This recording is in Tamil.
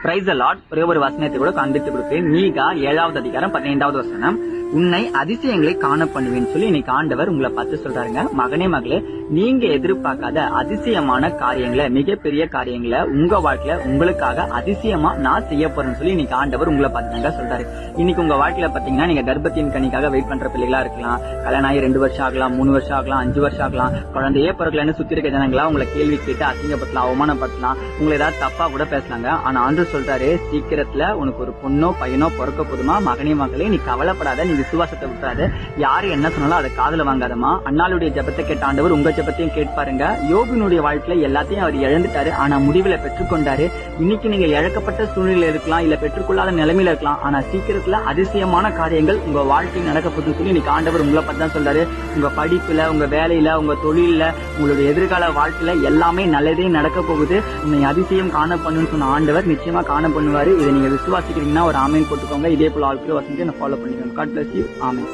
Praise the Lord. ஒரே ஒரு வசனத்தை கூட காண்பித்து கொடுப்பேன். மீகா 7வது அதிகாரம் 15வது வசனம். உன்னை அதிசயங்களை காண பண்ணுவேன்னு சொல்லி இன்னைக்கு ஆண்டவர் உங்களை பார்த்து சொல்றாருங்க. மகனே மகளே, நீங்க எதிர்பார்க்காத அதிசயமான காரியங்களை, மிகப்பெரிய காரியங்களை உங்க வாழ்க்கையில உங்களுக்காக அதிசயமா நான் செய்ய போறேன்னு சொல்லி இன்னைக்கு ஆண்டவர் உங்களை பார்த்துங்க சொல்றாரு. இன்னைக்கு உங்க வாழ்க்கையில பாத்தீங்கன்னா நீங்க கர்ப்பத்தின் கனிக்காக வெயிட் பண்ற பிள்ளைகளா இருக்கலாம். கல்யாணம் ஆகி 2 வருஷம் ஆகலாம், 3 வருஷம் ஆகலாம், 5 வருஷம் ஆகலாம். குழந்தையே பிறக்கலன்னு சுத்தி இருக்க ஜனங்களா உங்களை கேள்வி கேட்டு அசிங்கப்படுத்தலாம், அவமானப்படுத்தலாம், உங்களை ஏதாவது தப்பா கூட பேசலாங்க. ஆனா ஆண்டு சொல்றாரு, சீக்கிரத்துல உனக்கு ஒரு பொண்ணோ பையனோ பிறக்க போதுமா. மகனே மகளே, நீ கவலைப்படாத, நீ விசுவாசத்தை விட்டுறாது. யாரு என்ன சொன்னாலும் அதை காதுல வாங்காதமா. அண்ணாளுடைய ஜெபத்தை கேட்ட ஆண்டவர் உங்க ஜெபத்தையும் கேட்பாருங்க. யோபினுடைய வாழ்க்கையில எல்லாத்தையும் அவர் இழந்துட்டாரு, ஆனா முடிவுல பெற்றுக்கொண்டாரு. இன்னைக்கு நீங்க இழக்கப்பட்ட சூழ்நிலை இருக்கலாம், இல்ல பெற்றுக்கொள்ளாத நிலைமையில இருக்கலாம். ஆனா சீக்கிரத்துல அதிசயமான காரியங்கள் உங்க வாழ்க்கையில் நடக்க போகுது சொல்லி இன்னைக்கு ஆண்டவர் உங்களை பத்தி தான் சொல்றாரு. உங்க படிப்புல, உங்க வேலையில, உங்க தொழில, உங்களுடைய எதிர்கால வாழ்க்கையில எல்லாமே நல்லதே நடக்க போகுது. உன்னை அதிசயம் காண பண்ணுன்னு சொன்ன ஆண்டவர் நிச்சயமா காண பண்ணுவாரு. இதை நீங்க விசுவாசிக்கிறீங்கன்னா ஒரு ஆமேன் போட்டுக்கோங்க. இதே போல ஆட்கள் வசந்தி ஃபாலோ பண்ணிக்கோங்க. God bless you. ஆமென்.